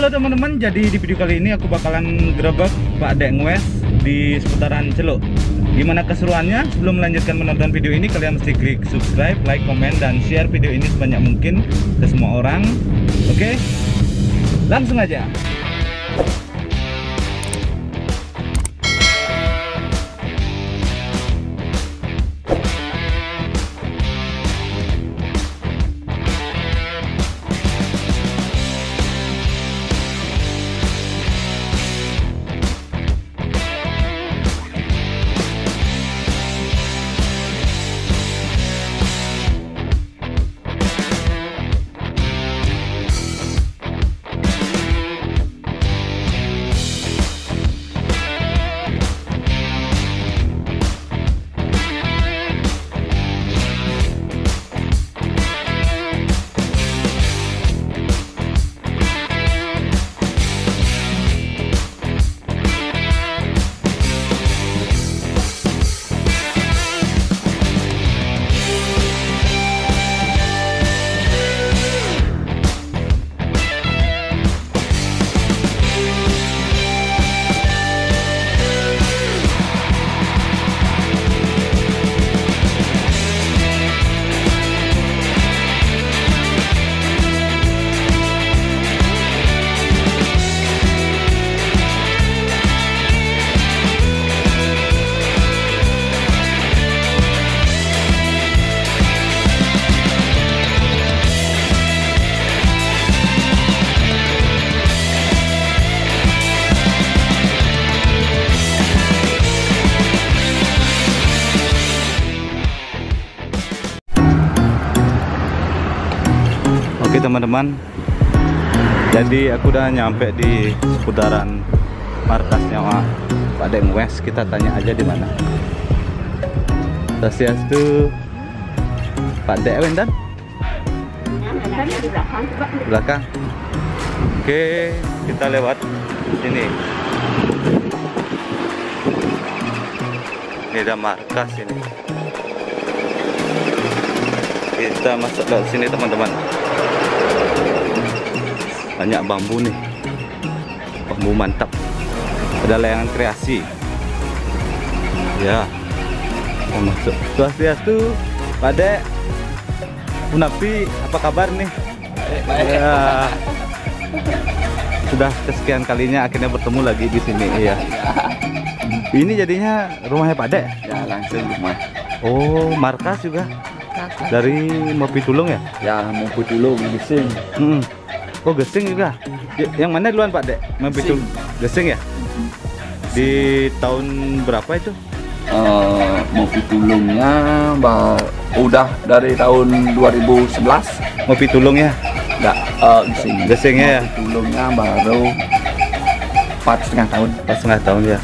Halo teman-teman, jadi di video kali ini aku bakalan grebek Pak Dek Ngwes di seputaran Celuk. Gimana keseruannya? Sebelum melanjutkan menonton video ini, kalian mesti klik subscribe, like, komen, dan share video ini sebanyak mungkin ke semua orang. Oke, langsung aja. Oke teman-teman, jadi aku udah nyampe di seputaran markasnya Pak Dek Ngwes. Kita tanya aja di mana. Swastiastu Pak Dek Wendan? Di belakang. Oke, kita lewat sini. Ini ada markas ini. Kita masuk ke sini teman-teman. Banyak bambu nih, bambu mantap. Ada layangan kreasi. Ya, mau masuk. Swastiastu Pak Dek. Unapi, apa kabar nih? Ya, sudah kesekian kalinya akhirnya bertemu lagi di sini. Iya. Ini jadinya rumahnya Pak Dek? Ya, langsung rumah. Oh, markas juga. Dari Mopi Tulung ya? Ya, Mopi Tulung, Gesing. Oh, Gesing juga. Yang mana duluan Pak Dek? Mopi Tulung. Gesing ya? Di tahun berapa itu? Mopi Tulungnya udah dari tahun 2011. Mopi Tulung ya? Enggak, Gesing. Gesingnya ya? Mopi Tulungnya baru 4,5 tahun. 4,5 tahun ya.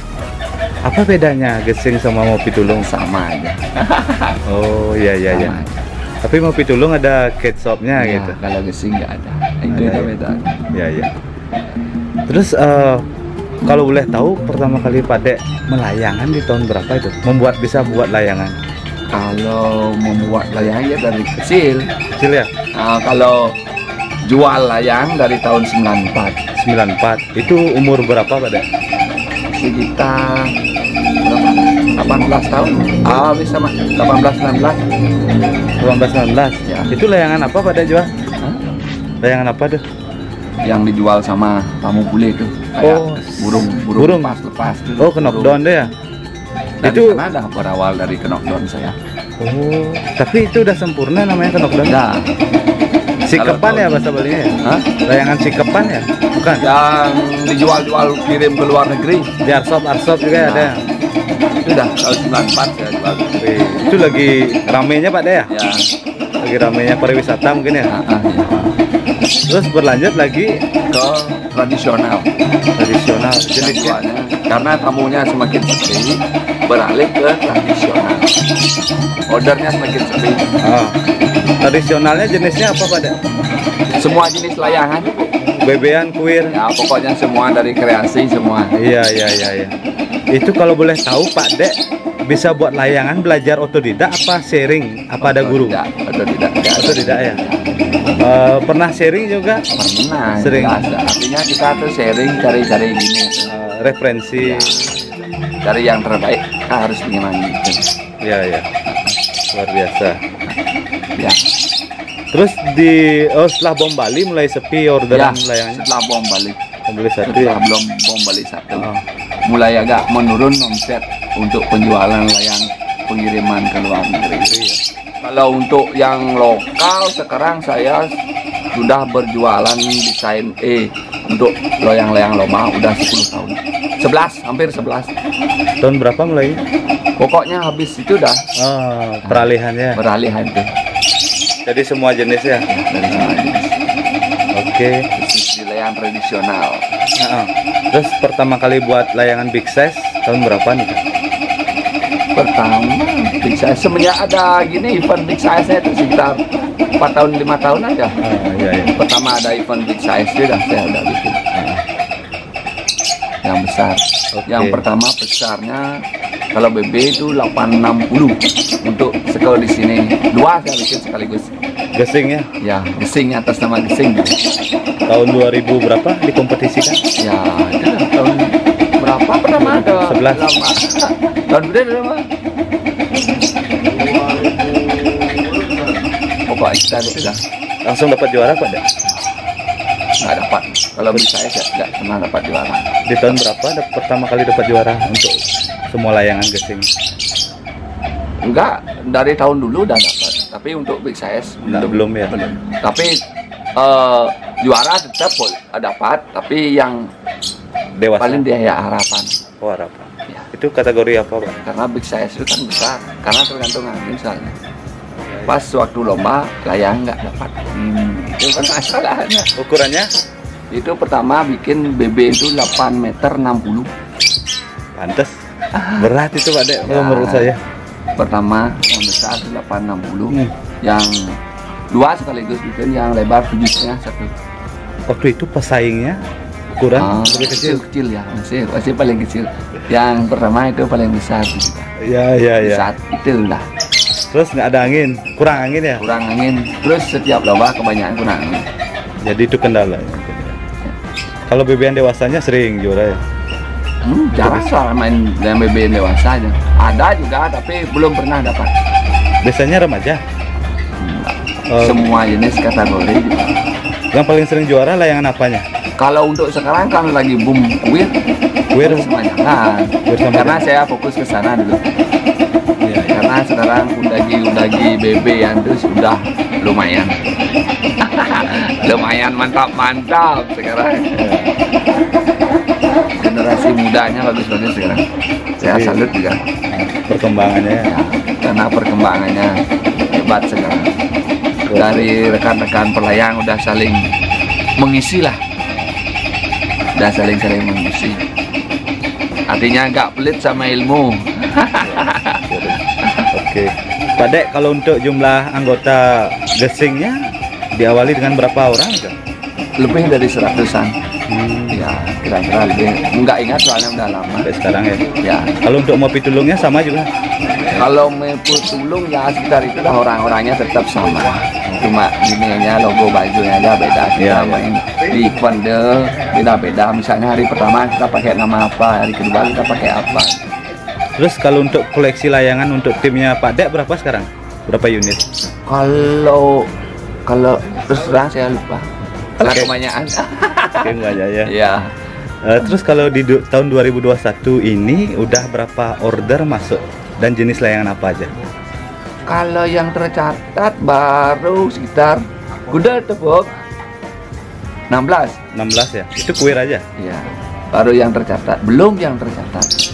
Apa bedanya Gesing sama Mopi Tulung? Sama aja. Oh iya iya ya. Tapi Mopi Tulung ada cat shopnya Ya, gitu. kalau Gesing nggak ada. Itu Ada, beda. Ya ya. Terus kalau boleh tahu pertama kali Pak Dek melayangan di tahun berapa itu? Bisa buat layangan? Kalau membuat layang ya dari kecil. Kecil ya? Kalau jual layang dari tahun 94. 94. Itu umur berapa Pak Dek? Sekitar berapa? 18 tahun. Bisa mah 18-19. 18-19. Ya. Itu layangan apa Pak Dek jual? Layangan apa tuh? Yang dijual sama tamu bule itu. Kayak Oh, burung lepas tuh. Oh, knockdown deh ya? Dari Itu sana dah berawal dari knockdown saya. Oh, tapi itu udah sempurna namanya knockdown. Nah, Sikepan ya bahasa Balinya ya? Hah? Layangan sikepan ya? Bukan? Yang dijual-jual kirim ke luar negeri. Di arsop juga ada. Itu dah tahun 94 saya jual. Itu lagi ramenya Pak Dek ya? Ya. Lagi ramenya pariwisata mungkin ya? Ya. Terus berlanjut lagi Ke tradisional. jenisnya. Karena tamunya semakin sepi, beralih ke tradisional. Ordernya semakin sepi. Tradisionalnya jenisnya apa Pak Dek? Semua jenis layangan. bebean, kuir. Ya pokoknya semua dari kreasi semua. Iya. Itu kalau boleh tahu Pak Dek, bisa buat layangan belajar otodidak apa sharing? Apa ada guru? Otodidak. Otodidak ya. Pernah sharing juga? Pernah. Sering. Jelas. Artinya kita tuh sharing cari-cari gini. Referensi. Cari yang terbaik. Kita harus gimana gitu. Iya. Luar biasa. Ya. Terus setelah bom Bali mulai sepi orderan layangannya. Setelah bom balik. Beli satu Setelah ya. belum bom balik satu. Mulai agak menurun omset untuk penjualan layang pengiriman ke luar negeri. Iya. Kalau untuk yang lokal sekarang saya sudah berjualan desain untuk layang-layang loma udah 10 tahun. 11, hampir 11. Tahun berapa mulai? Pokoknya habis itu dah Peralihannya. beralihan tuh. Jadi semua jenis ya. Dari semua jenis. Oke. Khusus di layang tradisional. Terus pertama kali buat layangan big size tahun berapa nih? Pertama big size semenjak ada gini event big size nya itu sekitar 4 tahun 5 tahun aja. Iya. Pertama ada event big size itu saya udah bikin. Yang besar. Yang pertama besarnya kalau BB itu 860 untuk sekolah di sini. 2 saya bikin sekaligus. Gesing ya? Ya, gesing atas nama gesing. Tahun 2000 berapa dikompetisikan? Ya, itu lah, tahun berapa pertama ada? 11. Tahun berapa? Pokoknya kita sudah Langsung dapat juara Pak Dek? nggak dapat. Kalau bisa saya nggak pernah dapat juara. Di tahun berapa pertama kali dapat juara untuk semua layangan gesing? Enggak, dari tahun dulu udah dapat. Tapi untuk big size belum ya? Belum. Tapi juara tetap dapat. Tapi yang Dewasa? paling dia harapan. Oh, harapan. Ya. Itu kategori apa Pak? Karena big size itu kan besar. Karena tergantung angin soalnya. Pas waktu lomba layang nggak dapat. Itu kan masalahnya. Ukurannya? Itu pertama bikin BB itu 8 meter 60. Pantes. Berat itu Pak Dek Ya. menurut saya. Pertama yang besar itu 860. Yang 2 sekaligus bikin yang lebar 7,5 satu. Waktu itu pesaingnya ukuran lebih kecil. Kecil ya, masih paling kecil. Yang pertama itu paling besar gitu. Iya. Saat itu lah. Terus nggak ada angin, kurang angin ya? Kurang angin. Terus setiap lomba kebanyakan kurang angin. Jadi itu kendala. Kalau bebean dewasanya sering juara ya? Jarang soal main dengan BB dewasa aja. Ada juga tapi belum pernah dapat. Biasanya remaja. Semua jenis kategori juga. Yang paling sering juara layangan apanya? Kalau untuk sekarang kan lagi boom kuir semuanya. Nah, karena saya fokus ke sana dulu. Iya. Karena sekarang undagi BB yang itu sudah lumayan. Lumayan mantap sekarang. Generasi mudanya bagus-bagus sekarang. Saya salut juga. Perkembangannya ya. Karena perkembangannya hebat sekarang. Dari rekan-rekan pelayang udah saling mengisi lah. Udah saling mengisi. Artinya nggak pelit sama ilmu. Oke. Pak Dek, kalau untuk jumlah anggota gesingnya diawali dengan berapa orang? Lebih dari 100-an. Ya, kira-kira lebih. Nggak ingat soalnya udah lama. Sampai sekarang ya. Ya. Kalau untuk mopi tulungnya sama juga? Kalau Mepul Tulung ya sekitar itu dah orang-orangnya tetap sama. Cuma gininya logo bajunya aja beda. Kita main di event beda-beda. Misalnya hari pertama kita pakai nama apa, hari kedua kita pakai apa. Terus kalau untuk koleksi layangan untuk timnya Pak Dek berapa sekarang? Berapa unit? Kalau terus terang saya lupa. Karena kebanyakan. Oke, nggak aja ya. Ya. Terus kalau di tahun 2021 ini udah berapa order masuk dan jenis layangan apa aja? Kalau yang tercatat baru sekitar udah tepuk 16 ya? Itu kuir aja? ya, baru yang tercatat, belum yang tercatat ya.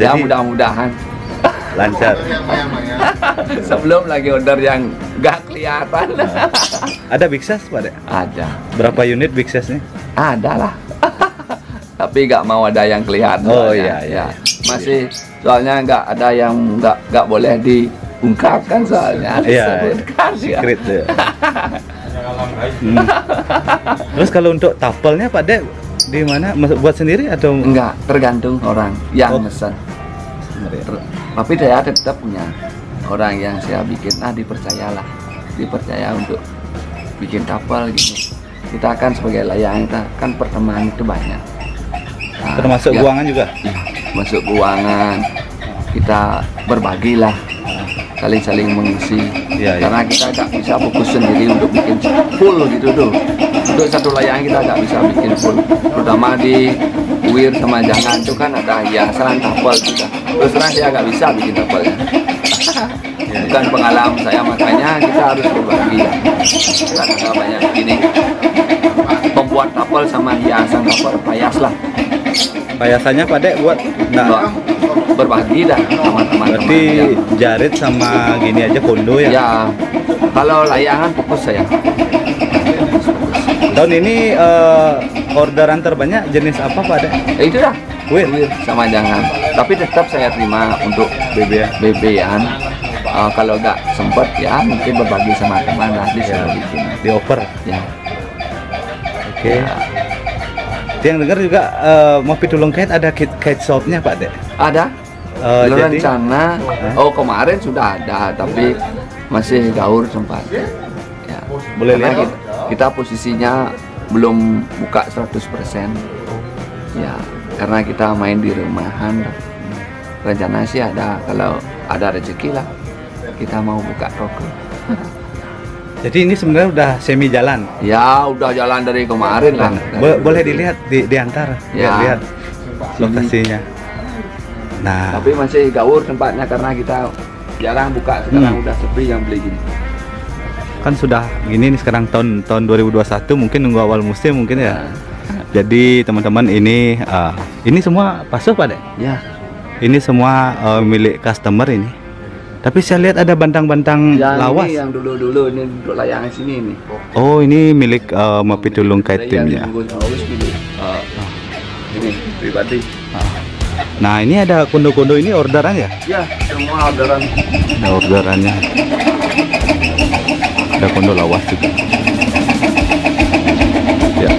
Jadi, mudah-mudahan lancar. sebelum lagi order yang gak kelihatan. Ada big size Pak Dek? Ada. Berapa unit big size nya? Ada lah. Tapi nggak mau ada yang kelihatan. Oh soalnya. iya. Masih soalnya nggak ada yang nggak boleh diungkapkan soalnya. Iya. Disebutkan ya. Secret ya. Terus kalau untuk tapelnya Pak Dek di mana? Buat sendiri atau Enggak, tergantung orang yang Oh. pesan. Tapi saya tetap punya orang yang saya bikin, dipercayalah, dipercaya untuk bikin tapel gitu. Kita kan sebagai layang, kita kan pertemanan itu banyak. Nah, termasuk ya, keuangan juga? ya, masuk keuangan, kita berbagilah, saling-saling mengisi. Iya, iya. Karena kita nggak bisa fokus sendiri untuk bikin full gitu tuh. Untuk satu layang kita nggak bisa bikin full, terutama di kuir sama jangan itu kan ada hiasan tapel juga. Terus terang saya nggak bisa bikin tapelnya. Bukan pengalaman saya, makanya kita harus berbagi lah. Karena banyak gini membuat tapel sama hiasan tapel payas lah. Payasannya Pak Dek buat Nah, berbagi dah sama teman-teman. berarti jarit sama gini aja kondo ya? Ya, kalau layangan fokus saya. Tahun ini orderan terbanyak jenis apa Pak Dek? Itu dah. Kuir? Sama jangan. Tapi tetap saya terima untuk bebean. Kalau nggak sempet ya mungkin berbagi sama teman lah, disuruh bikin. Dioper. Ya. Oke. Yang dengar juga mau pitulung kait ada kite shopnya Pak Dek. Ada. Jadi Rencana. Kemarin sudah ada, tapi masih gaur sempat. Ya. Boleh Karena lihat? kita posisinya belum buka 100%. Ya, karena kita main di rumahan. Rencana sih ada, kalau ada rezeki lah kita mau buka toko. jadi ini sebenarnya udah semi jalan. Ya, udah jalan dari kemarin lah. Boleh dilihat di antara. Ya. Lihat lokasinya. Nah, Tapi masih gaur tempatnya karena kita jarang buka, sekarang udah sepi yang beli gini. kan sudah gini nih sekarang tahun 2021, mungkin nunggu awal musim mungkin ya. Jadi teman-teman ini semua pasuh Pak Dek. Ya, Ini semua milik customer ini. Tapi saya lihat ada bantang-bantang yang lawas. ini yang dulu-dulu ini untuk layangan sini nih. Oh, ini milik Mapitulung Kite Ada Team yang ya. dibungkus halus milik, ini pribadi. Nah, ini ada kondo-kondo ini orderan ya? Ya, semua orderan. Ada orderannya. Ada kondo lawas juga. Ya.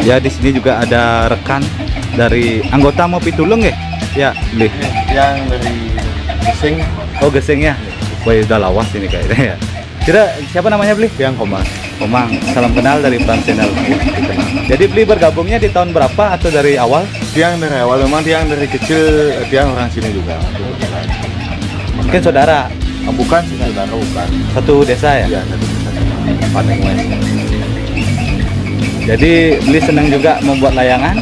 Ya, di sini juga ada rekan dari anggota Mapitulung ya? Ya, beli. Yang dari Gesing, Oh, Gesing ya. Wah, udah lawas ini kayaknya ya. Kira siapa namanya beli? yang Komang. Komang, salam kenal dari Pram Channel. Jadi beli bergabungnya di tahun berapa atau dari awal? Tiang dari awal, memang Tiang dari kecil, Tiang orang sini juga. Mungkin saudara, Bukan sih, saudara bukan. satu desa ya? Ya, satu Padang West. Jadi beli senang juga membuat layangan.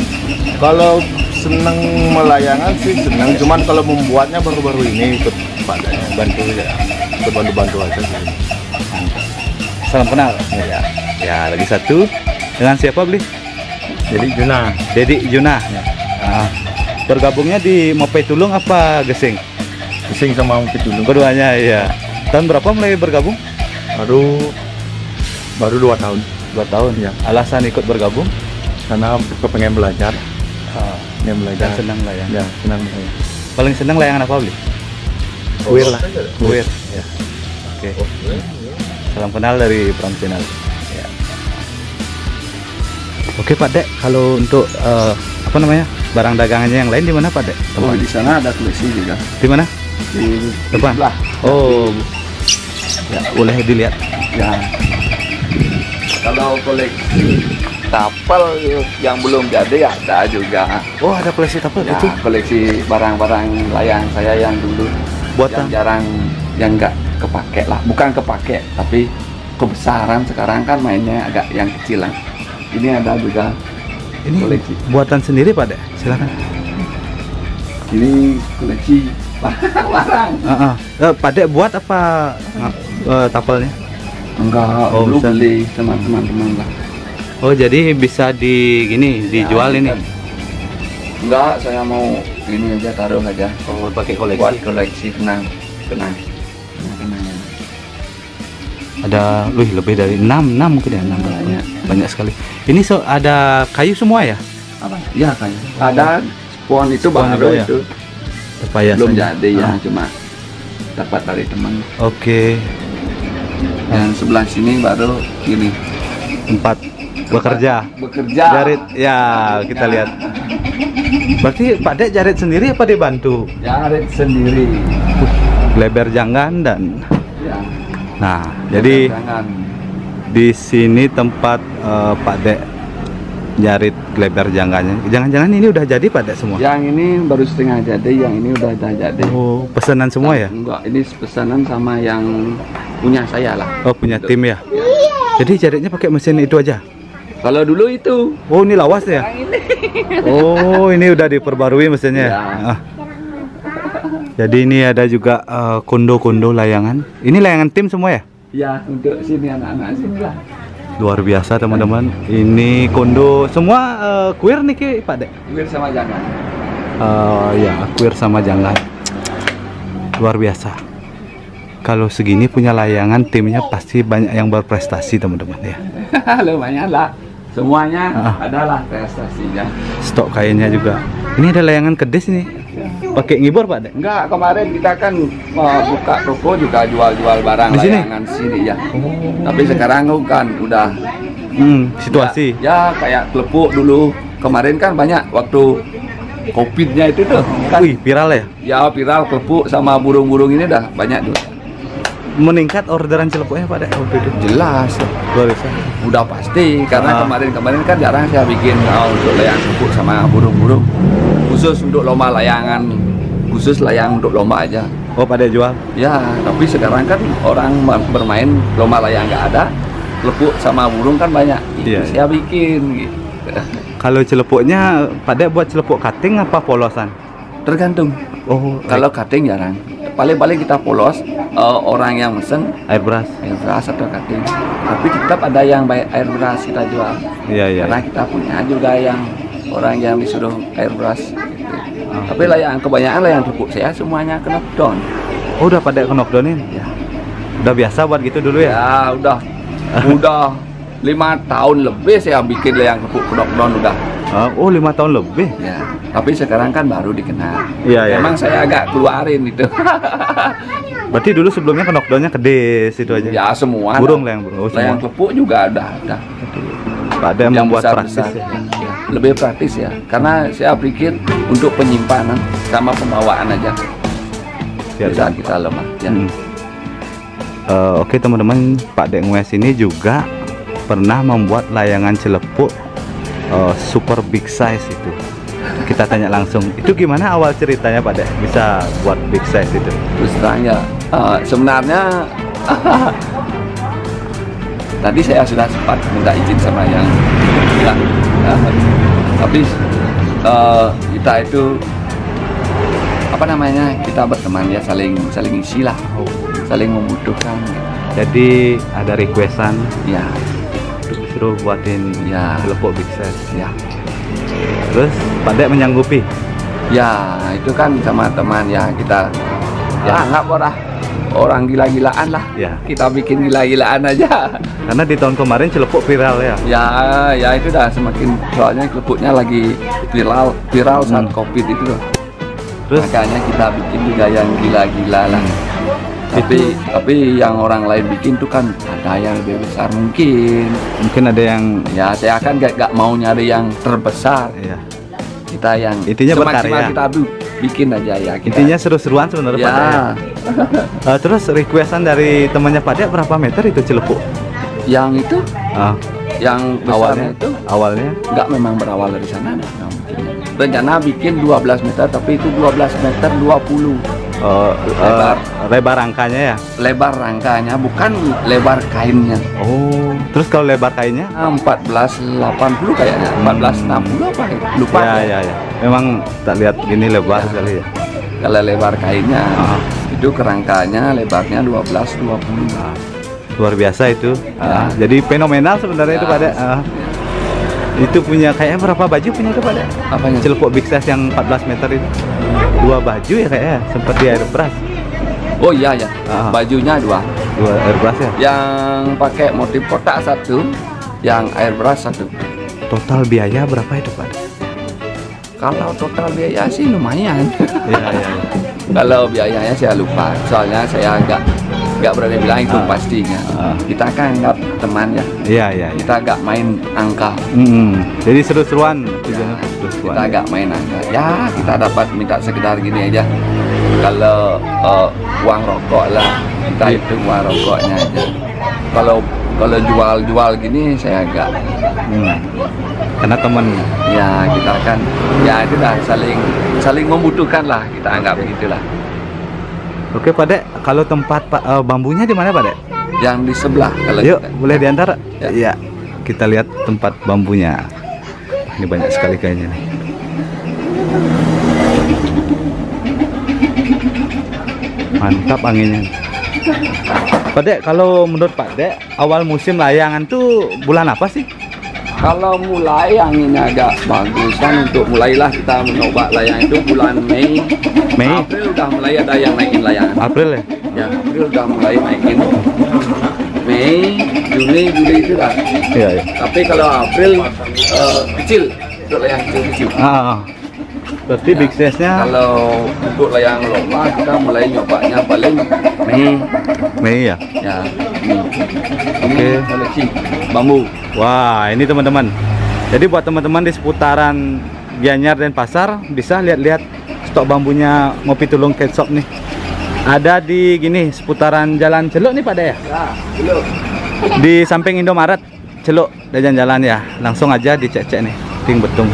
Kalau seneng melayangan sih seneng, cuman kalau membuatnya baru-baru ini ikut padanya bantu ya, ikut bantu-bantu aja sih. Salam kenal. Ya. Ya, lagi satu. Dengan siapa beli? Jadi Juna, Dedi Juna. Bergabungnya di Mapitulung apa Gesing? Gesing sama Mungkit dulu. Keduanya ya. Tahun berapa mulai bergabung? Baru 2 tahun, 2 tahun ya. Alasan ikut bergabung? Karena pengen belajar, pengen belajar. Dan senang layang. Ya, senang saya. Paling senang layangan apa beli? Kuir lah. Kuir. Ya. Oke. Salam kenal dari Pram Channel. Ya. Oke Pak Dek, kalau untuk apa namanya barang dagangannya yang lain di mana Pak Dek? Oh, di sana ada koleksi juga. Di mana? Di Depan. sebelah. Oh, ya boleh dilihat. Ya. Kalau koleksi tapel yang belum jadi ada juga. Oh, ada koleksi tapel Ya, itu koleksi barang-barang layang saya yang dulu buatan. yang jarang, yang nggak kepake lah, bukan kepake tapi kebesaran. Sekarang kan mainnya agak yang kecil lah. Ini ada juga Ini koleksi. buatan sendiri Pak Dek. Silakan. Ini koleksi barang. Pak Dek buat apa tapelnya? Enggak, Oh, dulu bisa. beli sama teman-teman lah. Oh, jadi bisa dijual Ya, ini. Enggak, saya mau ini aja, taruh aja. Oh, pakai Buat koleksi. koleksi kenang. Kenangan. Ada lebih dari 6 mungkin ya, 6 banyak. Banyak sekali. Ini ada kayu semua ya? Apa? Ya kayak ada pohon itu Pohon baru itu ya? itu. Terpayasannya. Belum jadi ya, Ah. cuma dapat dari teman. Oke. Yang sebelah sini baru ini tempat bekerja. bekerja. Jarit, ya kita lihat. Berarti Pak Dek jarit sendiri apa dibantu? Jarit sendiri. Lebar janggan dan. Ya. Nah, jadi Jangan. di sini tempat Pak Dek jarit lebar jangganya. Jangan-jangan ini udah jadi Pak Dek semua? Yang ini baru setengah jadi, yang ini udah jadi. Oh, pesanan semua ya? Enggak, ini pesanan sama yang punya saya lah. Oh, punya tim ya? Jadi jaritnya pakai mesin itu aja? Kalau dulu itu. Oh, ini lawas ya? Oh, ini udah diperbarui mesinnya. Ya. Ah. Jadi ini ada juga kondo-kondo layangan. Ini layangan tim semua ya? Ya, untuk sini anak-anak sini lah. Luar biasa teman-teman. Ini kondo semua queer nih Ki, Pak Dek. Queer sama jangan. Ya, queer sama janggan. Luar biasa. Kalau segini punya layangan, timnya pasti banyak yang berprestasi teman-teman ya. Lumayan lah. Semuanya adalah prestasinya. Stok kainnya juga. Ini ada layangan kedis nih. Pakai ngibor Pak Dek? Enggak, kemarin kita kan buka toko juga jual-jual barang Di sini? layangan sini ya. Tapi sekarang kan udah Situasi. ya kayak kelepuk dulu. Kemarin kan banyak waktu Covid-nya itu tuh. Kan, Wih, viral ya? ya viral kelepuk sama burung-burung ini dah banyak tuh. Meningkat orderan celepuknya Pak Dek waktu itu? Jelas, Luar biasa. udah pasti karena kemarin kan jarang saya bikin untuk layang kelepuk sama burung-burung. Khusus untuk lomba layangan, khusus layang untuk lomba aja. Oh, Pak Dek jual? Ya, tapi sekarang kan orang bermain lomba layang nggak ada, kelepuk sama burung kan banyak. Iya, Saya bikin gitu. Kalau celepuknya Pak Dek buat celepuk cutting apa polosan? Tergantung. Oh, Kalau cutting jarang. Paling-paling kita polos, orang yang mesen airbrush. airbrush atau cutting. Tapi tetap ada yang baik airbrush kita jual. Iya, iya. Karena kita punya juga yang orang yang disuruh airbrush. Tapi layang kebanyakan layang kelepuk saya semuanya kena down. Oh, udah Pak Dek knockdownin? Ya. Udah biasa buat gitu dulu ya? Ya udah 5 tahun lebih saya bikin layang kelepuk knockdown udah. Oh, 5 tahun lebih? Ya. Tapi sekarang kan baru dikenal. Iya, iya. Emang saya agak keluarin itu. Berarti dulu sebelumnya knockdownnya kedis itu aja? Ya semua. Burung lah. layang burung? Oh, Layang semua. kelepuk juga ada. Pak Dek Yang membuat besar-besar. praktis ya? Ya, lebih praktis ya. Karena saya pikir untuk penyimpanan sama pembawaan aja. Siap, Di saat kita lemah. Ya. Oke teman-teman, Pak Dek Ngwes ini juga pernah membuat layangan celepuk super big size itu. Kita tanya langsung, itu gimana awal ceritanya Pak Dek bisa buat big size itu? Terus terang ya, sebenarnya tadi saya sudah sempat minta izin sama yang bilang, tapi kita itu apa namanya, kita berteman ya, saling isi lah, saling membutuhkan. Jadi ada requestan Ya, suruh buatin Ya. celepuk big size. ya, Terus Pak Dek menyanggupi? ya itu kan sama teman ya kita. Ya anggap orang gila-gilaan lah. Ya. Kita bikin gila-gilaan aja. Karena di tahun kemarin celepuk viral ya. Ya itu dah semakin, soalnya kelepuknya lagi viral saat Covid itu loh. Terus Makanya kita bikin juga yang gila-gila lah. Tapi yang orang lain bikin tuh kan ada yang lebih besar mungkin ada yang ya, saya kan gak mau nyari yang terbesar. ya. Kita yang Intinya semaksimal berkarya. kita bikin aja ya kita. Intinya seru-seruan sebenarnya ya, Pak Dek. Terus requestan dari temannya Pak Dek berapa meter itu celepuk? yang itu Ah, yang besarnya itu awalnya nggak memang berawal dari sana. Rencana bikin 12 meter, tapi itu 12 meter 20 Lebar. lebar rangkanya ya. lebar rangkanya, bukan lebar kainnya. Oh, terus kalau lebar kainnya? 1480 kayaknya, 1460 apa ya? Lupa. Ya. Memang tak lihat gini lebar sekali ya. Kalau lebar kainnya Ah. itu kerangkanya lebarnya 12-20. Luar biasa itu. Ya. Jadi fenomenal sebenarnya itu Ya. Pak Dek. Itu punya kayaknya berapa baju punya itu Pak Dek? Apanya? Celepuk big size yang 14 meter itu. 2 baju ya kayaknya, sempat di airbrush. Oh iya ya, Ah. bajunya 2. 2 airbrush ya. Yang pakai motif kotak 1, yang airbrush 1. Total biaya berapa itu Pak Dek? Kalau total biaya sih lumayan. Iya. Kalau biayanya saya lupa, soalnya saya agak nggak berani bilang itu pastinya. Kita kan anggap teman ya. Iya, iya, iya. Kita agak main angka. Jadi seru-seruan tujuannya, seru-seruan. Kita agak main angka. Ya kita dapat minta sekedar gini aja. Kalau uang rokok lah, kita hitung uang rokoknya aja. Kalau jual gini saya agak. Karena teman. Ya kita kan, ya itu dah saling membutuhkan lah, kita anggap begitulah. Oke Pak Dek, kalau tempat bambunya di mana Pak Dek? Yang di sebelah. Kalau Yuk, kita, boleh diantar? Ya. Iya. Kita lihat tempat bambunya. Ini banyak sekali kayaknya nih. Mantap anginnya. Pak Dek, kalau menurut Pak Dek, awal musim layangan tuh bulan apa sih? Kalau mulai anginnya agak bagus kan, untuk mulailah kita mencoba layangan itu bulan Mei. April udah mulai ada yang naikin layangan. April ya? Ya, April udah mulai naikin. Mei, Juni, Juli itu dah. Iya, iya. Tapi kalau April kecil, untuk layang kecil. Berarti big size-nya Kalau untuk layang lomba kita mulai nyobanya paling Mei ya? ya. Oke. Koleksi bambu. Wah, ini teman-teman. Jadi buat teman-teman di seputaran Gianyar dan Pasar bisa lihat-lihat stok bambunya Ngopi Tulung Cat Shop nih. Ada di gini seputaran Jalan Celuk nih Pak Dek ya? Ya, Celuk. Di samping Indomaret Celuk dan jalan ya. Langsung aja dicek-cek nih. Ting Betung.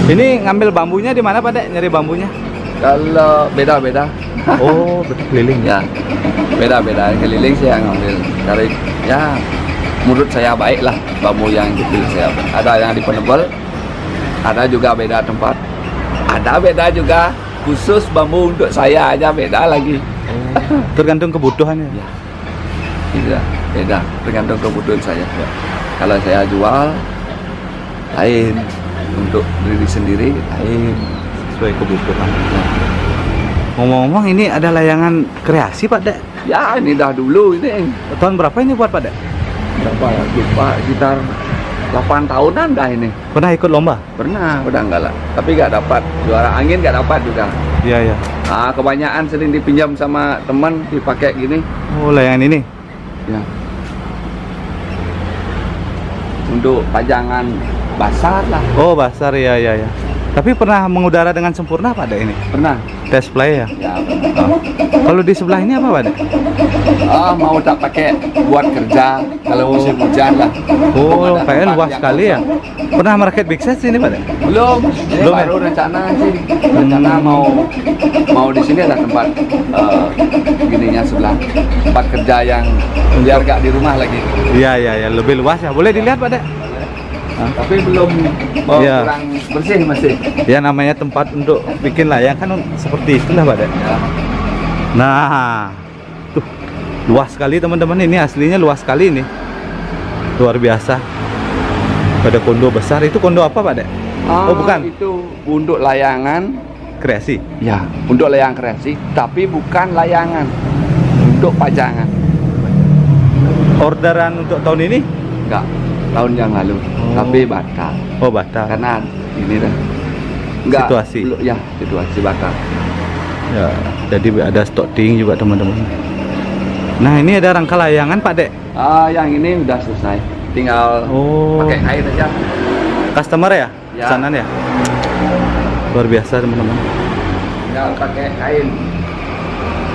Ini ngambil bambunya di mana Pak Dek? Nyari bambunya? Kalau beda-beda. Oh, betul keliling Ya, beda-beda. Keliling saya ngambil dari, ya menurut saya baik lah bambu yang kecil saya. Ada yang di Penebel, ada juga beda tempat. Ada beda juga khusus bambu untuk saya aja, beda lagi. Tergantung kebutuhannya. Ya, tidak beda, tergantung kebutuhan saya. Kalau saya jual lain, untuk diri sendiri lain, Sesuai kebutuhan. Ngomong-ngomong, ini ada layangan kreasi Pak Dek. ya ini dah dulu ini. Tahun berapa ini buat Pak Dek? Berapa ya? Lupa, sekitar 8 tahunan dah ini. Pernah ikut lomba? Pernah, udah enggak lah. Tapi nggak dapat juara angin, nggak dapat juga. Iya, iya. Ah, kebanyakan sering dipinjam sama teman, dipakai gini. Oh, layangan ini. Ya. Untuk pajangan basar lah. Oh, basar ya, ya, ya. Tapi pernah mengudara dengan sempurna Pak Dek ini? Pernah. Tes play ya? Ya. Oh. Kalau di sebelah ini apa Pak Dek? Mau tak pakai buat kerja kalau musim hujan lah. Oh, Ada kayaknya tempat luas yang sekali ya. Pernah merakit big size ini Pak Dek? Belum. Ini Belum, baru rencana sih. Rencana mau di sini ada tempat gininya sebelah. Tempat kerja yang biar gak di rumah lagi. Iya, iya, ya. Lebih luas ya. Boleh dilihat Pak Dek? Tapi belum Iya. kurang bersih masih. Ya, namanya tempat untuk bikin layang kan seperti itulah Pak Dek. Ya. Nah, tuh luas sekali teman-teman, ini aslinya luas sekali ini, luar biasa. Pada kondo besar itu kondo apa Pak Dek? Oh bukan, Itu untuk layangan. kreasi. Ya, untuk layang kreasi, tapi bukan layangan. Untuk pajangan. Orderan untuk tahun ini? Enggak, tahun yang lalu. Tapi batal. Oh batal. Karena ini dah. Enggak. Situasi. Ya, situasi batal. Ya, jadi ada stok ting juga teman-teman. Nah ini ada rangka layangan Pak Dek. Yang ini udah selesai. Tinggal pakai kain aja. Customer ya? Ya. Pesanan ya? Luar biasa teman-teman. Tinggal pakai kain.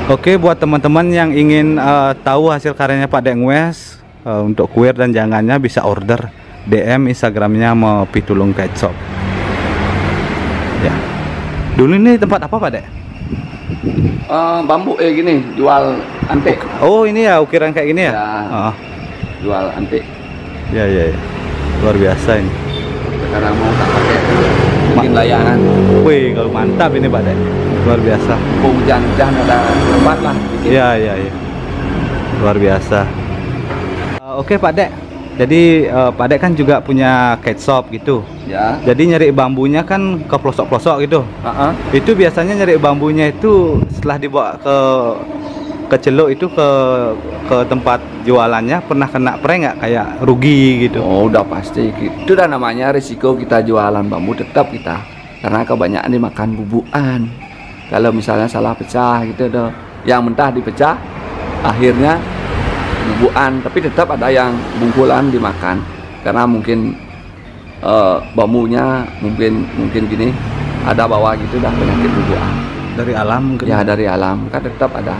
Oke, buat teman-teman yang ingin tahu hasil karyanya Pak Dek Ngwes untuk kuir dan jangannya bisa order DM Instagramnya Ngopi Tulung Cat Shop. Ya. Dulu ini tempat apa Pak Dek? Bambu gini, jual antik. Oh ini ya ukiran kayak gini ya? Ya. Oh. Jual antik. Ya, ya, ya. Luar biasa ini. Sekarang mau tak pakai bikin layangan. Wih, kalau mantap ini Pak Dek. Luar biasa. Hujan-hujan ada tempat lah bikin. Iya, iya, iya. Luar biasa. Oke Pak Dek. Jadi Pak Dek kan juga punya cat shop gitu. Ya. Jadi nyari bambunya kan ke pelosok-pelosok gitu. Itu biasanya nyari bambunya itu setelah dibawa ke Celuk itu ke tempat jualannya pernah kena prank nggak, kayak rugi gitu? Oh udah pasti. Itu dah namanya risiko kita jualan bambu, tetap kita. Karena kebanyakan dimakan bubuan. Kalau misalnya salah pecah gitu tuh, yang mentah dipecah, akhirnya bubukan. Tapi tetap ada yang bungkulan dimakan karena mungkin bambunya mungkin gini ada bawa gitu dah penyakit bubukan. Dari alam mungkin. Ya dari alam kan tetap ada.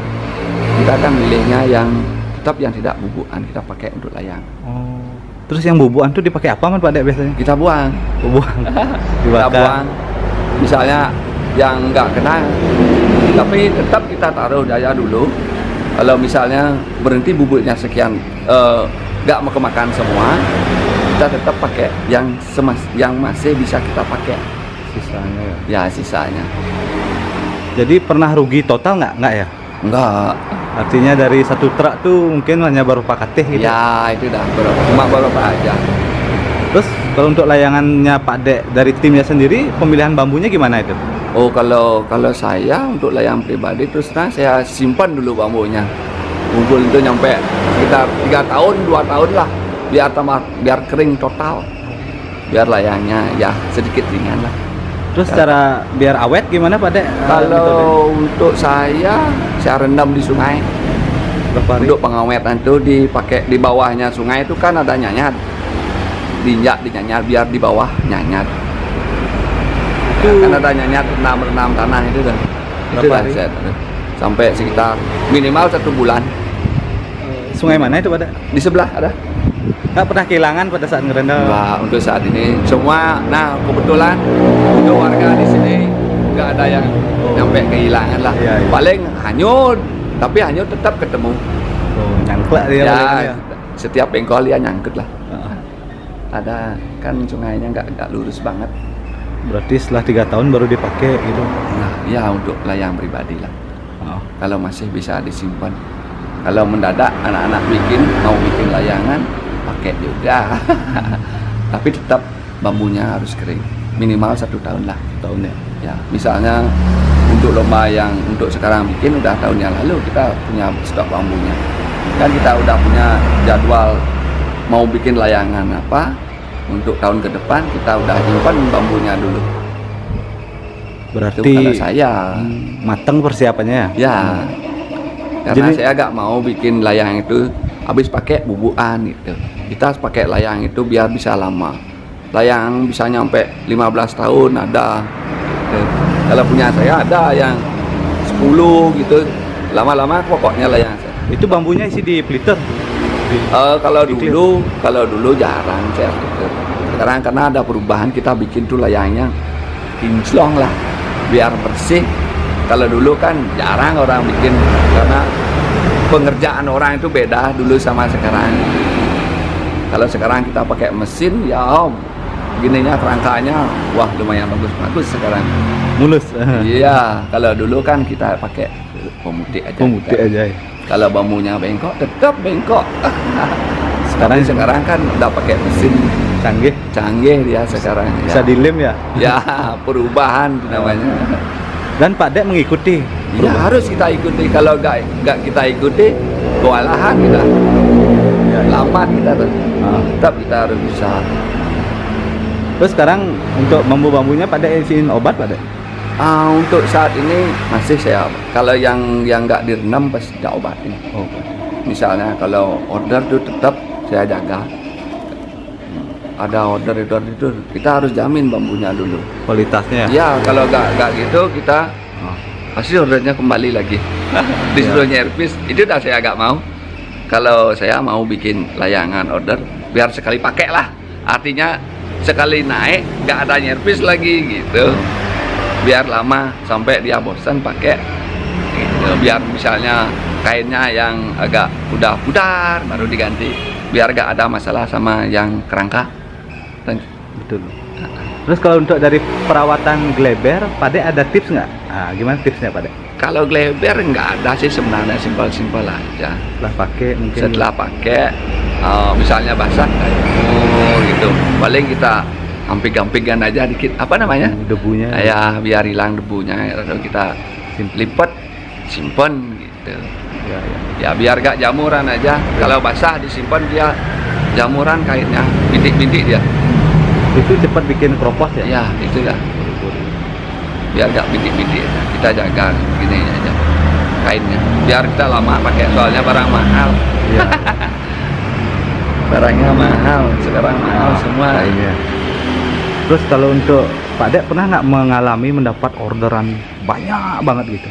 Kita kan milihnya yang tetap yang tidak bubukan kita pakai untuk layang. Oh. Terus yang bubukan tuh dipakai apa man Pak Dek biasanya? Kita buang. Bubukan. Kita Dibakar. buang. Misalnya yang nggak kena, tapi tetap kita taruh daya dulu. Kalau misalnya berhenti bubuknya sekian, nggak mau kemakan semua, kita tetap pakai yang masih bisa kita pakai. Sisanya ya. Ya sisanya. Jadi pernah rugi total nggak ya? Enggak. Artinya dari satu truk tuh mungkin hanya baru pakateh gitu. Ya itu dah cuma berapa aja. Terus kalau untuk layangannya Pak Dek dari timnya sendiri, pemilihan bambunya gimana itu? Oh kalau saya untuk layang pribadi terus terang saya simpan dulu bambunya. Kumpul itu nyampe sekitar 3 tahun 2 tahun lah biar kering total. Biar layangnya ya sedikit ringan lah. Terus cara biar awet gimana Pak Dek? Kalau untuk saya rendam di sungai. berapa hari? Untuk pengawetan itu dipakai di bawahnya sungai itu kan ada nyanyat. Dinyanyat biar di bawah nyanyat. Kan ada nyanyat renam tanah itu kan. Itu Berapa dah hari? saya sampai sekitar minimal 1 bulan. Sungai mana itu Pak Dek? Di sebelah ada. Nggak pernah kehilangan pada saat ngerendam? Nah, untuk saat ini semua, nah kebetulan untuk warga di sini nggak ada yang sampai kehilangan lah. Iya, iya. Paling hanyut, tapi hanyut tetap ketemu. Oh, nyangklak dia paling Ya, setiap bengkol dia nyangkut lah. Heeh. Ada kan sungainya nggak lurus banget. Berarti setelah 3 tahun baru dipakai gitu. Nah, ya untuk layang pribadi lah. Oh. Kalau masih bisa disimpan. Kalau mendadak anak-anak mau bikin layangan, pakai juga. Tapi tetap bambunya harus kering. Minimal 1 tahun lah. Tahunnya. Ya, misalnya untuk lomba yang untuk sekarang bikin udah tahun yang lalu kita punya stok bambunya. Kan kita udah punya jadwal mau bikin layangan apa untuk tahun ke depan kita udah simpan bambunya dulu. Berarti Itu kalau saya. mateng persiapannya ya? Ya. Karena Jadi- saya agak mau bikin layang itu habis pakai bubukan gitu. Kita harus pakai layang itu biar bisa lama. Layang bisa nyampe 15 tahun ada. Gitu. Kalau punya saya ada yang 10 gitu. Lama-lama pokoknya layang saya. Itu bambunya isi di pliter? Kalau Diklir. dulu jarang saya gitu. Sekarang karena ada perubahan kita bikin tuh layangnya kinclong lah biar bersih. Kalau dulu kan jarang orang bikin karena pengerjaan orang itu beda dulu sama sekarang. Kalau sekarang kita pakai mesin ya gininya kerangkanya wah lumayan bagus sekarang. Mulus? Iya, kalau dulu kan kita pakai pemutih aja. Pemutih aja ya? Kalau bambunya bengkok tetap bengkok. Sekarang kan udah pakai mesin canggih, dia sekarang. bisa dilem ya? Ya perubahan namanya. Dan Pak Dek mengikuti? Ya harus kita ikuti. Kalau nggak kita ikuti, kewalahan kita. Ya, ya. Lambat kita tuh. Ah. Tetap kita harus bisa. Terus sekarang untuk bambu-bambunya Pak Dek isiin obat Pak Dek? Untuk saat ini masih saya. Kalau yang nggak direndam pasti tidak obatin. Oh. Misalnya kalau order tuh tetap saya jaga. Ada order itu kita harus jamin bambunya dulu. Kualitasnya ya? Ya kalau nggak gitu kita Oh. pasti ordernya kembali lagi. Disuruh nyervis itu dah saya agak mau. Kalau saya mau bikin layangan order biar sekali pakai lah. Artinya sekali naik nggak ada nyervis lagi gitu. Biar lama sampai dia bosan pakai. Gitu. Biar misalnya kainnya yang agak udah pudar baru diganti. Biar nggak ada masalah sama yang kerangka. Betul. Terus kalau untuk dari perawatan gleber, Pak Dek ada tips nggak? Nah, gimana tipsnya Pak Dek? Kalau gleber nggak ada sih sebenarnya, simpel-simpel aja. Setelah pakai mungkin. Setelah pakai, misalnya basah kayak gitu, paling kita gamping-gampingan aja dikit, apa namanya? Debunya. Ya biar hilang debunya, lalu kita lipat, simpen gitu. Ya, ya. Ya biar gak jamuran aja. Kalau basah disimpan dia jamuran kainnya, bintik-bintik dia. Itu cepat bikin keropos ya? Ya itu dah. biar nggak bidik-bidik. Kita jaga gini aja kainnya, biar kita lama pakai, soalnya barang mahal. Iya. Barangnya mahal, sekarang mahal semua. Iya. Terus kalau untuk Pak Dek pernah nggak mengalami mendapat orderan banyak banget gitu?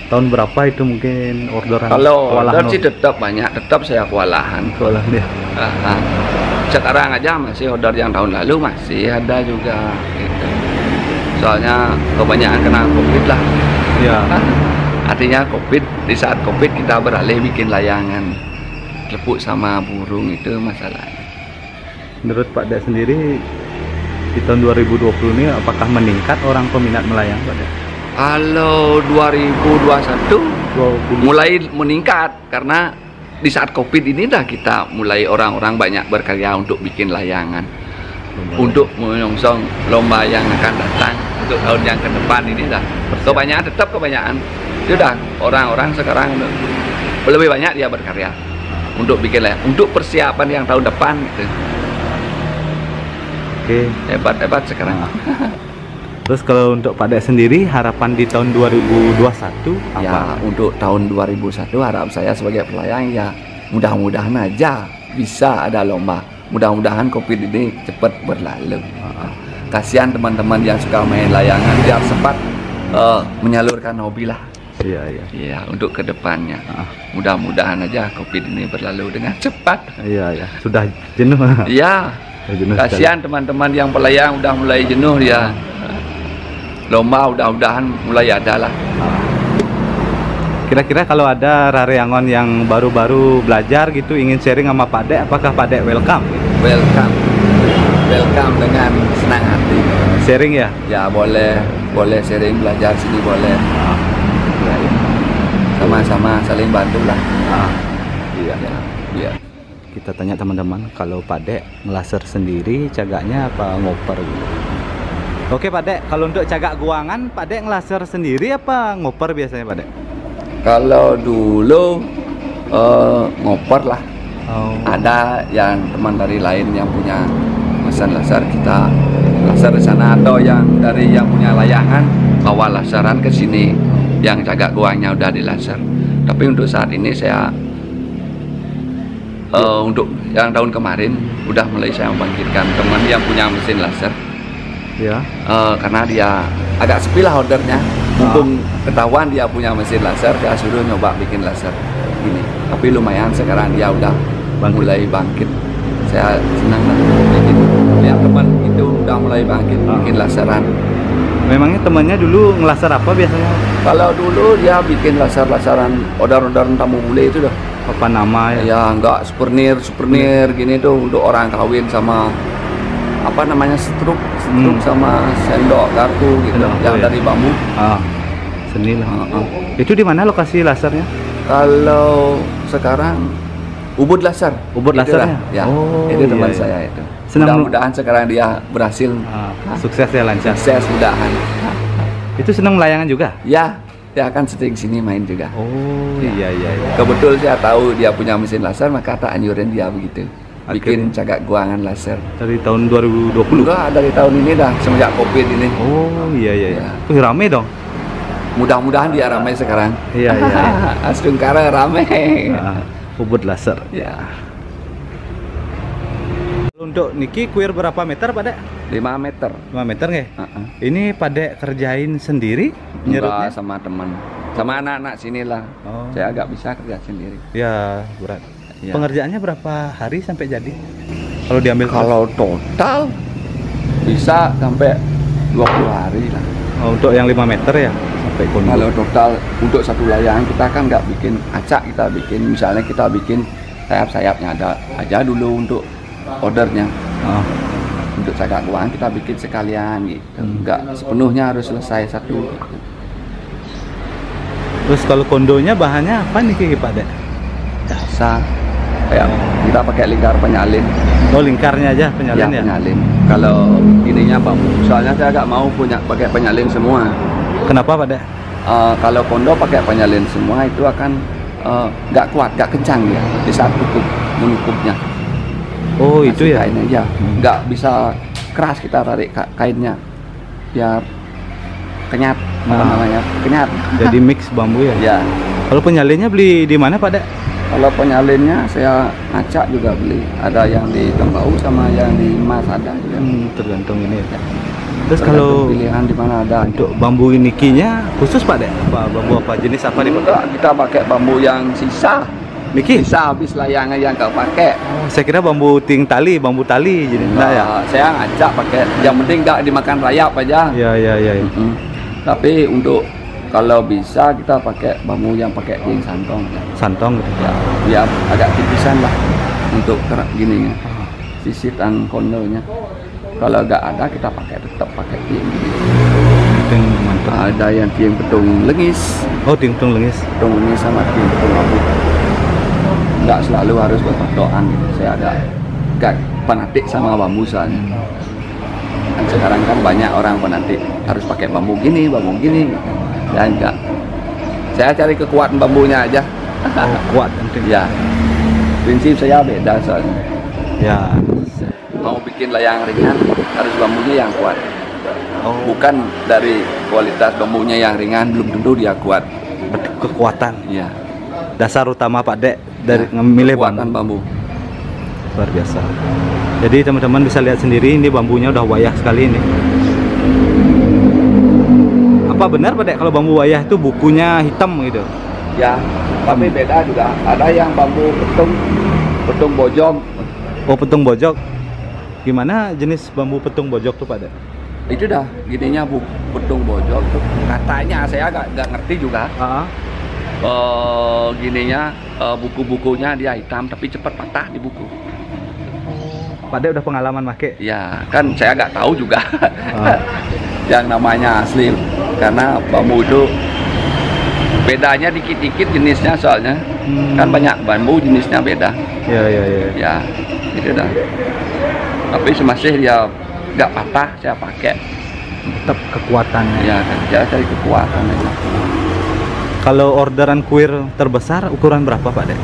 Tahun berapa itu mungkin orderan? Kalau order kewalahan sih tetap banyak, tetap saya kewalahan. kewalahan dia. Sekarang aja masih order yang tahun lalu masih ada juga gitu. Soalnya kebanyakan kena COVID lah. Iya. Artinya COVID, di saat COVID kita beralih bikin layangan lepuk sama burung, itu masalahnya. Menurut Pak Dek sendiri di tahun 2020 ini apakah meningkat orang peminat melayang, Pak Dek? Kalau 2021 mulai meningkat karena di saat COVID ini dah kita mulai orang-orang banyak berkarya untuk bikin layangan, untuk menyongsong lomba yang akan datang untuk tahun yang ke depan ini dah. Kebanyakan, tetap kebanyakan itu dah, orang-orang sekarang lebih banyak dia berkarya untuk bikin layang, untuk persiapan yang tahun depan gitu. Oke. Hebat sekarang. Terus kalau untuk Pak Dek sendiri harapan di tahun 2021 apa? Ya, untuk tahun 2001 harap saya sebagai pelayang ya mudah-mudahan aja bisa ada lomba. Mudah-mudahan COVID ini cepat berlalu. Kasihan teman-teman yang suka main layangan biar sempat menyalurkan hobi lah. Iya, iya. Iya, untuk kedepannya. Mudah-mudahan aja COVID ini berlalu dengan cepat. Iya, iya. Sudah jenuh. Iya. Jenuh Kasihan teman-teman yang pelayang udah mulai jenuh ya. Lomba mudah-mudahan mulai ada lah. Kira-kira kalau ada Rareangon yang baru-baru belajar gitu ingin sharing sama Pak Dek, apakah Pak Dek welcome? Welcome dengan senang hati. Sharing ya? Ya boleh sharing, belajar sini boleh. Ya, ya. Sama-sama saling bantu lah. Iya. Ya. Kita tanya teman-teman, kalau Pak Dek ngelaser sendiri cagaknya apa ngoper gitu? Oke Pak Dek, kalau untuk cagak guangan Pak Dek ngelaser sendiri apa ngoper biasanya Pak Dek? Kalau dulu ngoper lah. Ada yang teman dari lain yang punya mesin laser, kita laser di sana, atau yang dari yang punya layangan bawa laseran ke sini, yang cagak guangnya udah di laser. Tapi untuk saat ini saya untuk yang tahun kemarin udah mulai saya membangkitkan teman yang punya mesin laser. Ya. Karena dia agak sepi lah ordernya, mumpung ketahuan dia punya mesin laser, dia suruh nyoba bikin laser ini. Tapi lumayan sekarang dia udah mulai bangkit. Saya senang lah bikin, lihat teman itu udah mulai bangkit bikin laseran. Memangnya temannya dulu ngelaser apa biasanya? Kalau dulu dia bikin laseran order tamu bule itu dah. Apa nama ya? Ya enggak, souvenir gini tuh untuk orang kawin sama apa namanya struk sama sendok garpu gitu, yang dari bambu. Seni lah. Itu di mana lokasi lasernya? Kalau sekarang Ubud Laser. Ubud Lasernya? Ya, Oh, itu teman iya, saya itu. Senang Mudah-mudahan sekarang dia berhasil. Sukses ya, lancar. Sukses mudahan. Itu senang layangan juga? Ya, dia akan sering sini main juga. Oh iya. Kebetul saya tahu dia punya mesin laser, maka tak anjurin dia begitu. Bikin cagak guangan laser. Dari tahun 2020? Enggak, dari tahun ini dah, semenjak COVID ini. Oh iya. Wih, rame dong. Mudah-mudahan dia ramai sekarang. Iya. Astungkara ramai. Ubud Laser. Ya. Untuk Niki kuir berapa meter Pak Dek? 5 meter. 5 meter nggak? Ini Pak Dek kerjain sendiri nyerutnya? Enggak, sama teman, sama anak-anak sinilah. Saya agak bisa kerja sendiri. Ya berat. Ya. Pengerjaannya berapa hari sampai jadi? Kalau diambil kalau total bisa sampai 20 hari lah. Untuk yang 5 meter ya? Sampai kondo. Kalau total untuk satu layangan kita kan nggak bikin acak, kita bikin misalnya kita bikin sayap-sayapnya ada aja dulu untuk ordernya. Untuk cagak guangan kita bikin sekalian gitu. Nggak sepenuhnya harus selesai satu gitu. Terus kalau kondonya bahannya apa nih Pak Dek? Biasa kayak kita pakai lingkar penyalin. Oh, lingkarnya aja penyalin ya? Penyalin. Kalau ininya bambu, soalnya saya nggak mau pakai penyalin semua. Kenapa Pak Dek? Kalau kondo pakai penyalin semua itu akan nggak kuat, nggak kencang ya di saat mengukupnya. Oh itu ya? Kainnya ya, nggak bisa keras kita tarik kainnya, biar kenyat, apa Nah. namanya, kenyat. Jadi mix bambu ya. Ya, Kalau penyalinnya beli di mana Pak Dek? kalau penyalinnya saya ngacak juga beli. Ada yang di Tembau sama yang di Mas ada juga. Tergantung ini ya. Terus Tergantung kalau pilihan di mana ada. untuk bambu nikinya khusus Pak Dek? Apa bambu apa jenis apa dipakai? Enggak, kita pakai bambu yang sisa. Niki? Sisa habis layangan yang nggak pakai. Saya kira bambu bambu tali jadi enggak ya? Saya ngajak pakai. Yang penting nggak dimakan rayap aja. Ya ya ya. Tapi untuk kalau bisa kita pakai bambu yang pakai yang santong. Santong gitu. Ya, biar agak tipisan lah untuk kerak gininya. Sisitan kondonya. Kalau nggak ada kita tetap pakai tiang gini. Itu mantap. Ada yang tiang betung lengis, Oh, tingtung lengis. betung lengis sama tiang betung abu. Nggak selalu harus berpatokan gitu. Saya ada nggak fanatik sama bambu soalnya. Dan sekarang kan banyak orang fanatik harus pakai bambu gini. Dan enggak. Saya cari kekuatan bambunya aja. Oh, kuat nanti. Ya, prinsip saya beda soalnya. Ya. Mau bikin layang ringan harus bambunya yang kuat. Oh, Bukan dari kualitas bambunya yang ringan belum tentu dia kuat. kekuatan. Iya. Dasar utama Pak Dek dari Ya, memilih kekuatan bambu. bambu. Luar biasa. Jadi teman-teman bisa lihat sendiri ini bambunya udah wayah sekali ini. Apa benar Pak Dek kalau bambu wayah itu bukunya hitam gitu? Ya, tapi beda juga. Ada yang bambu petung bojong. Oh, petung bojok. Gimana jenis bambu petung bojok tuh Pak Dek? Itu dah gininya petung bojong tuh. Katanya saya nggak ngerti juga. Gininya buku-bukunya dia hitam tapi cepat patah di buku. Pak Dek udah pengalaman make? Ya, kan saya nggak tahu juga. Ah. Yang namanya asli karena bambu itu bedanya dikit-dikit jenisnya soalnya. Kan banyak bambu jenisnya beda. Ya ya ya. Ya, itu dah. Tapi semasih dia nggak patah saya pakai. Tetap kekuatannya. Ya, kan saya cari kekuatan aja. Kalau orderan kuir terbesar ukuran berapa Pak Dek?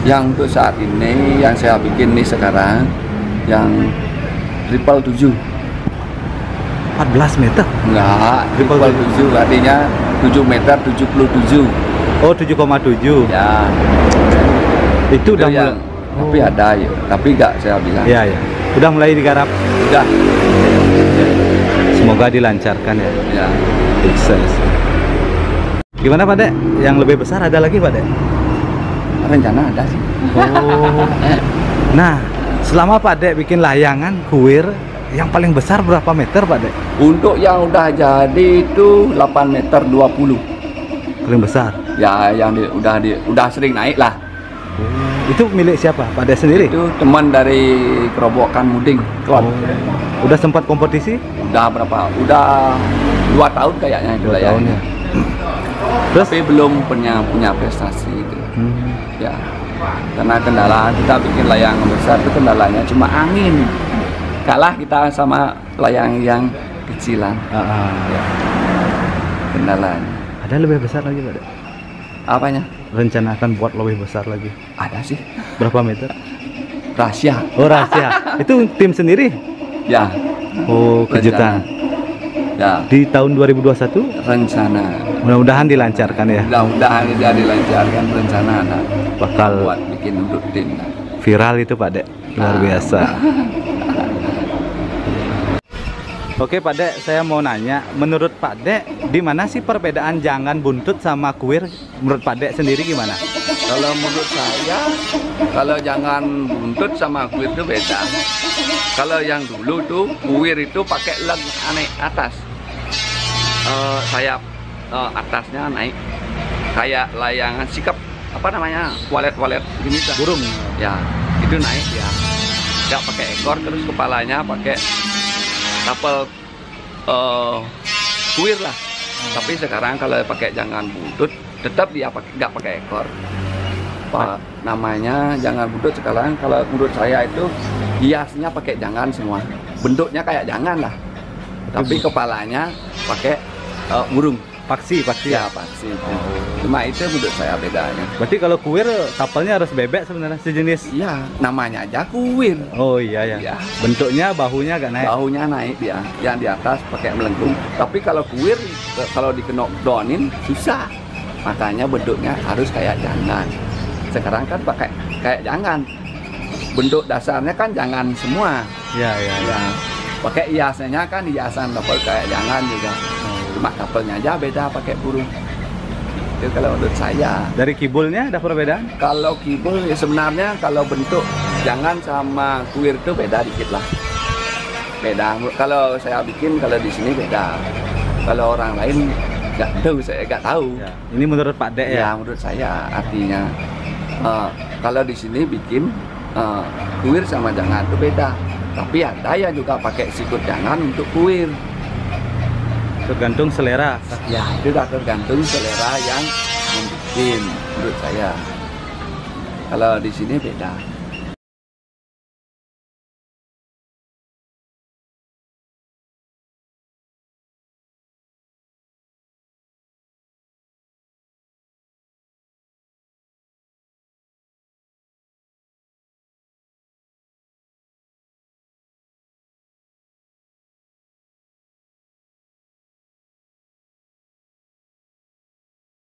Yang untuk saat ini yang saya bikin nih sekarang yang triple 7. 14 meter? Enggak, Triple triple 7 artinya 7 meter 77. Oh, 7,7. Ya, Itu udah yang, mulai. tapi ada ya, tapi enggak saya bilang. Ya ya. Udah mulai digarap. Udah. Semoga dilancarkan ya. Ya. Sukses. Gimana Pak Dek? Yang lebih besar ada lagi Pak Dek? Rencana ada sih. Oh. Nah, selama Pak Dek bikin layangan kuir, yang paling besar berapa meter Pak Dek? Untuk yang udah jadi itu 8 meter 20. Paling besar. Ya, yang udah sering naik lah. Itu milik siapa? Pak Dek sendiri? Itu teman dari Kerobokan Muding. Tuan. Udah sempat kompetisi? Udah berapa? Udah 2 tahun kayaknya itu 2 tahun layangnya. ya. Terus? Tapi belum punya prestasi gitu. Ya. Karena kendala kita bikin layang besar itu kendalanya cuma angin. Kalah kita sama layang yang kecilan. Ya. Kendalanya. Ada lebih besar lagi Pak Dek? Apanya? Rencana akan buat lebih besar lagi. Ada sih. Berapa meter? Rahasia. Oh, rahasia. Itu tim sendiri? Ya. Oh, kejutan. Ya. Di tahun 2021 Rencana. mudah-mudahan dilancarkan ya. Mudah-mudahan dia dilancarkan rencana ada. Bakal Buat bikin untuk tim. viral itu Pak Dek. Luar biasa. Oke Pak Dek, saya mau nanya, menurut Pak Dek, di mana sih perbedaan jangan buntut sama kuir? Menurut Pak Dek sendiri gimana? Kalau menurut saya, kalau jangan buntut sama kuir itu beda. Kalau yang dulu tuh kuir itu pakai leg naik atas, sayap atasnya naik kayak layangan sikap apa namanya walet gini dah. Burung. Ya, itu naik ya. Tidak pakai ekor, terus kepalanya pakai kapal kuir lah. Tapi sekarang kalau pakai jangan buntut, tetap dia nggak pakai ekor. Apa namanya jangan buntut sekarang? Kalau menurut saya itu hiasnya pakai jangan semua. Bentuknya kayak jangan lah. Tapi kepalanya pakai burung. paksi Ya pasti. Cuma itu menurut saya bedanya. Berarti kalau kuir kapalnya harus bebek sebenarnya sejenis. Iya, namanya aja kuir. Oh iya ya. Iya. Bentuknya bahunya agak naik. Bahunya naik dia, yang di atas pakai melengkung. Tapi kalau kuir, kalau dikenok donin susah. Makanya bentuknya harus kayak jangan. Sekarang kan pakai kayak jangan. Bentuk dasarnya kan jangan semua. Iya iya. Ya. Pakai hiasnya kan hiasan, dapat kayak jangan juga. Cuma kapalnya aja beda pakai burung. Itu kalau menurut saya. Dari kibulnya ada perbedaan? Kalau kibul ya sebenarnya kalau bentuk jangan sama kuir itu beda dikit lah. Beda. Kalau saya bikin kalau di sini beda. Kalau orang lain nggak tahu, saya nggak tahu. Ya. Ini menurut Pak Dek ya? Ya menurut saya artinya kalau di sini bikin kuir sama jangan itu beda. Tapi ada yang juga pakai sikut jangan untuk kuir. Tergantung selera. Ya itu dah tergantung selera yang membuat menurut saya. Kalau di sini beda.